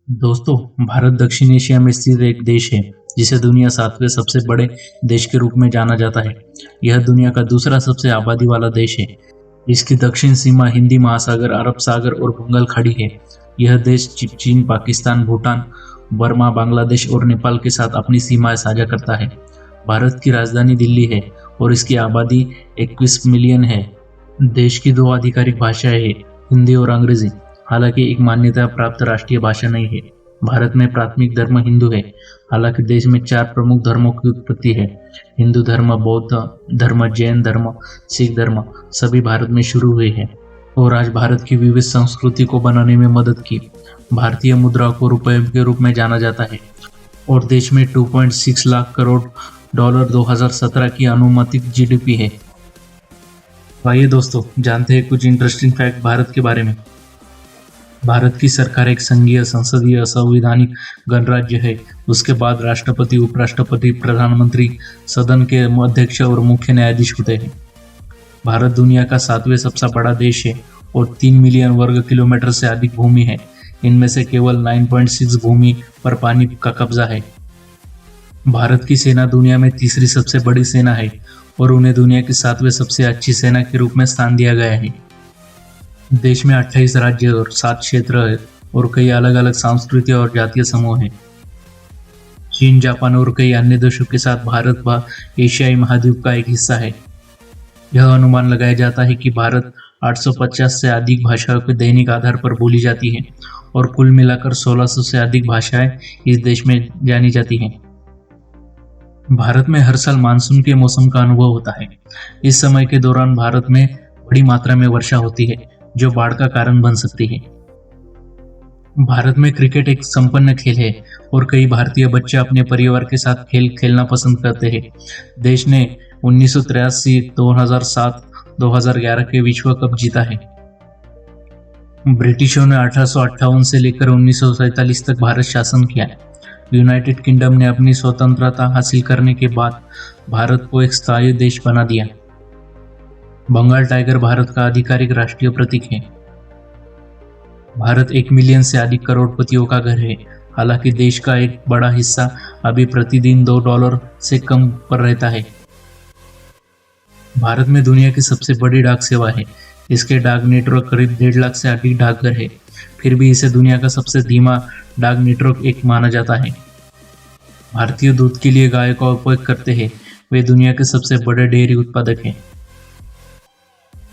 दोस्तों, भारत दक्षिण एशिया में स्थित एक देश है जिसे दुनिया सातवें सबसे बड़े देश के रूप में जाना जाता है। यह दुनिया का दूसरा सबसे आबादी वाला देश है। इसकी दक्षिण सीमा हिंदी महासागर, अरब सागर और बंगाल खाड़ी है। यह देश चीन, पाकिस्तान, भूटान, बर्मा, बांग्लादेश और नेपाल के साथ अपनी सीमाएं साझा करता है। भारत की राजधानी दिल्ली है और इसकी आबादी 21 मिलियन है। देश की दो आधिकारिक भाषाएं हैं, हिंदी और अंग्रेजी। हालांकि एक मान्यता प्राप्त राष्ट्रीय भाषा नहीं है। भारत में प्राथमिक धर्म हिंदू है। हालांकि देश में चार प्रमुख धर्मों की उत्पत्ति है। हिंदू धर्म, बौद्ध धर्म, जैन धर्म, सिख धर्म सभी भारत में शुरू हुए हैं और आज भारत की विविध संस्कृति को बनाने में मदद की। भारतीय मुद्रा को रुपए के रूप में जाना जाता है और देश में 2.6 लाख करोड़ डॉलर 2017 की अनुमानित जीडीपी है। तो आइए दोस्तों, जानते हैं कुछ इंटरेस्टिंग फैक्ट भारत के बारे में। भारत की सरकार एक संघीय संसदीय संवैधानिक गणराज्य है। उसके बाद राष्ट्रपति, उपराष्ट्रपति, प्रधानमंत्री, सदन के अध्यक्ष और मुख्य न्यायाधीश होते हैं। भारत दुनिया का सातवें सबसे बड़ा देश है और 3 मिलियन वर्ग किलोमीटर से अधिक भूमि है। इनमें से केवल 9.6 भूमि पर पानी का कब्जा है। भारत की सेना दुनिया में तीसरी सबसे बड़ी सेना है और उन्हें दुनिया की सातवें सबसे अच्छी सेना के रूप में स्थान दिया गया है। देश में 28 राज्य और 7 क्षेत्र है और कई अलग अलग सांस्कृतिक और जातीय समूह हैं। चीन, जापान और कई अन्य देशों के साथ भारत एशियाई महाद्वीप का एक हिस्सा है। यह अनुमान लगाया जाता है कि भारत 850 से अधिक भाषाओं के दैनिक आधार पर बोली जाती है और कुल मिलाकर 1600 से अधिक भाषाएं इस देश में जानी जाती हैं। भारत में हर साल मानसून के मौसम का अनुभव होता है। इस समय के दौरान भारत में बड़ी मात्रा में वर्षा होती है जो बाढ़ का कारण बन सकती है। भारत में क्रिकेट एक संपन्न खेल है और कई भारतीय बच्चे अपने परिवार के साथ खेल खेलना पसंद करते हैं। देश ने 1983, 2007, 2011 के विश्व कप जीता है। ब्रिटिशों ने 1858 से लेकर 1947 तक भारत शासन किया। यूनाइटेड किंगडम ने अपनी स्वतंत्रता हासिल करने के बाद भारत को एक स्थायी देश बना दिया। बंगाल टाइगर भारत का आधिकारिक राष्ट्रीय प्रतीक है। भारत 1 मिलियन से अधिक करोड़पतियों का घर है। हालांकि देश का एक बड़ा हिस्सा अभी प्रतिदिन $2 से कम पर रहता है। भारत में दुनिया की सबसे बड़ी डाक सेवा है। इसके डाक नेटवर्क करीब 1.5 लाख से अधिक डाकघर है। फिर भी इसे दुनिया का सबसे धीमा डाक नेटवर्क एक माना जाता है। भारतीय दूध के लिए गाय का उपयोग करते हैं। वे दुनिया के सबसे बड़े डेयरी उत्पादक हैं।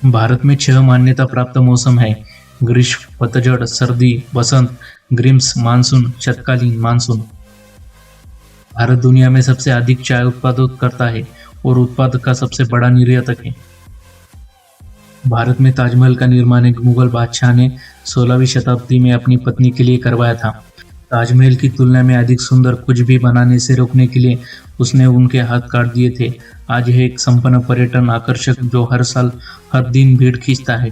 भारत में 6 मान्यता प्राप्त मौसम है: ग्रीष्म, पतझड़, सर्दी, बसंत, ग्रीष्म, मानसून, शरतकालीन मानसून। भारत दुनिया में सबसे अधिक चाय उत्पादन करता है और उत्पादक का सबसे बड़ा निर्यातक है। भारत में ताजमहल का निर्माण एक मुगल बादशाह ने 16वीं शताब्दी में अपनी पत्नी के लिए करवाया था। ताजमहल की तुलना में अधिक सुंदर कुछ भी बनाने से रोकने के लिए उसने उनके हाथ काट दिए थे। आज यह एक संपन्न पर्यटन आकर्षक जो हर साल हर दिन भीड़ खींचता है।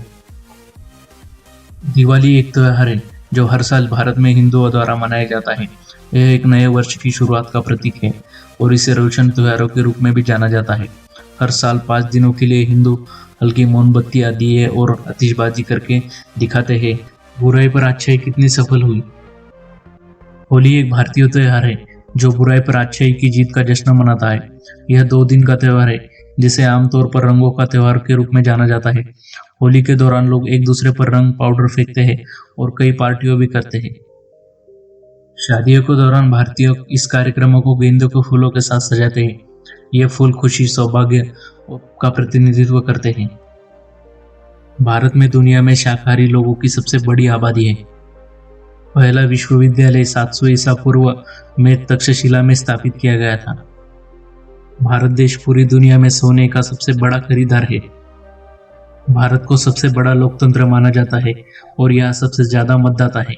दिवाली एक त्योहार है जो हर साल भारत में हिंदुओं द्वारा मनाया जाता है। यह एक नए वर्ष की शुरुआत का प्रतीक है और इसे रोशन त्योहारों के रूप में भी जाना जाता है। हर साल 5 दिनों के लिए हिंदू हल्की मोमबत्तियां, दिए और आतिशबाजी करके दिखाते हैं बुराई पर अच्छाई कितनी सफल हुई। होली एक भारतीय त्योहार है जो बुराई पर अच्छाई की जीत का जश्न मनाता है। यह 2 दिन का त्योहार है जिसे आमतौर पर रंगों का त्योहार के रूप में जाना जाता है। होली के दौरान लोग एक दूसरे पर रंग पाउडर फेंकते हैं और कई पार्टियों भी करते हैं। शादियों के दौरान भारतीय इस कार्यक्रमों को गेंदों के फूलों के साथ सजाते हैं। ये फूल खुशी, सौभाग्य का प्रतिनिधित्व करते हैं। भारत में दुनिया में शाकाहारी लोगों की सबसे बड़ी आबादी है। पहला विश्वविद्यालय 700 ईसा पूर्व में तक्षशिला में स्थापित किया गया था। भारत देश पूरी दुनिया में सोने का सबसे बड़ा खरीदार है। भारत को सबसे बड़ा लोकतंत्र माना जाता है और यहाँ सबसे ज्यादा मतदाता है।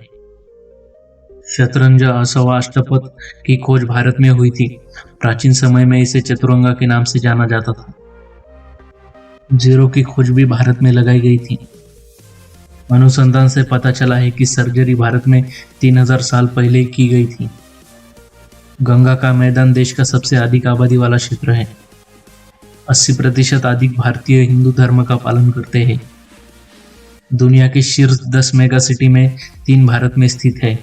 शतरंज अथवा अष्टपद की खोज भारत में हुई थी। प्राचीन समय में इसे चतुरंगा के नाम से जाना जाता था। जीरो की खोज भी भारत में लगाई गई थी। अनुसंधान से पता चला है कि सर्जरी भारत में 3000 साल पहले की गई थी। गंगा का मैदान देश का सबसे अधिक आबादी वाला क्षेत्र है। 80% अधिक भारतीय हिंदू धर्म का पालन करते हैं। दुनिया के शीर्ष 10 मेगा सिटी में 3 भारत में स्थित है।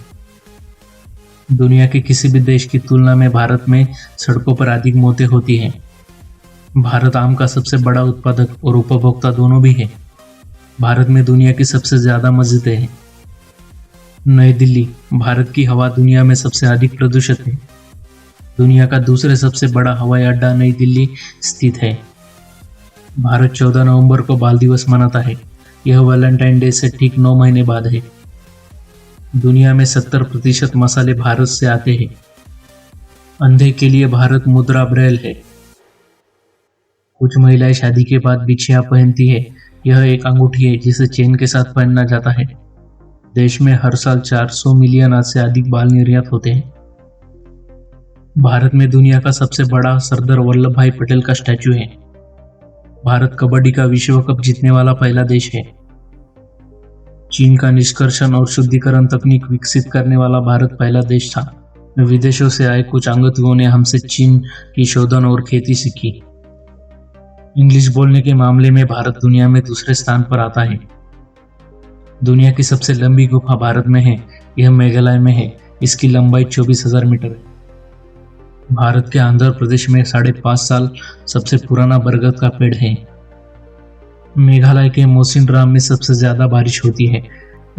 दुनिया के किसी भी देश की तुलना में भारत में सड़कों पर अधिक मौतें होती हैं। भारत आम का सबसे बड़ा उत्पादक और उपभोक्ता दोनों भी है। भारत में दुनिया की सबसे ज्यादा मस्जिदें हैं। नई दिल्ली, भारत की हवा दुनिया में सबसे अधिक प्रदूषित है। दुनिया का दूसरे सबसे बड़ा हवाई अड्डा नई दिल्ली स्थित है। भारत 14 नवंबर को बाल दिवस मनाता है। यह वैलेंटाइन डे से ठीक 9 महीने बाद है। दुनिया में 70% मसाले भारत से आते हैं। अंधे के लिए भारत मुद्रा ब्रेल है। कुछ महिलाएं शादी के बाद बिछिया पहनती है। यह एक अंगूठी है जिसे चेन के साथ पहना जाता है। देश में हर साल 400 मिलियन से अधिक बाल निर्यात होते हैं। भारत में दुनिया का सबसे बड़ा सरदार वल्लभ भाई पटेल का स्टैचू है। भारत कबड्डी का विश्व कप जीतने वाला पहला देश है। चीन का निष्कर्षण और शुद्धिकरण तकनीक विकसित करने वाला भारत पहला देश था। विदेशों से आए कुछ आगंतुकों ने हमसे चीन की शोधन और खेती सीखी। इंग्लिश बोलने के मामले में भारत दुनिया में दूसरे स्थान पर आता है। दुनिया की सबसे लंबी गुफा भारत में है। यह मेघालय में है। इसकी लंबाई 24,000 मीटर है। भारत के आंध्र प्रदेश में 5.5 साल सबसे पुराना बरगद का पेड़ है। मेघालय के मौसिनराम में सबसे ज्यादा बारिश होती है।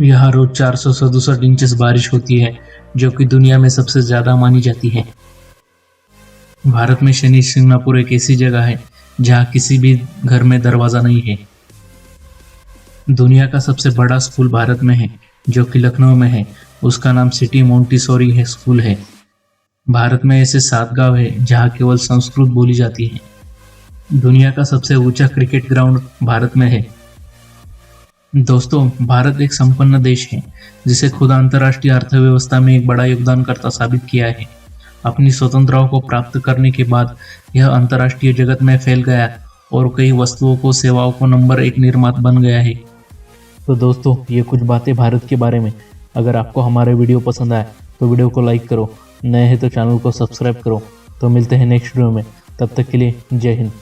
यहाँ रोज 467 इंचेस बारिश होती है, जो कि दुनिया में सबसे ज्यादा मानी जाती है। भारत में शनि सिंगापुर एक ऐसी जगह है जहाँ किसी भी घर में दरवाजा नहीं है। दुनिया का सबसे बड़ा स्कूल भारत में है, जो कि लखनऊ में है। उसका नाम सिटी मोंटेसोरी है स्कूल है। भारत में ऐसे 7 गांव है जहाँ केवल संस्कृत बोली जाती है। दुनिया का सबसे ऊंचा क्रिकेट ग्राउंड भारत में है। दोस्तों, भारत एक संपन्न देश है जिसे खुद अंतर्राष्ट्रीय अर्थव्यवस्था में एक बड़ा योगदानकर्ता साबित किया है। अपनी स्वतंत्रता को प्राप्त करने के बाद यह अंतर्राष्ट्रीय जगत में फैल गया और कई वस्तुओं को सेवाओं को नंबर 1 निर्माता बन गया है। तो दोस्तों, ये कुछ बातें भारत के बारे में। अगर आपको हमारे वीडियो पसंद आए तो वीडियो को लाइक करो, नए हैं तो चैनल को सब्सक्राइब करो। तो मिलते हैं नेक्स्ट वीडियो में, तब तक के लिए जय हिंद।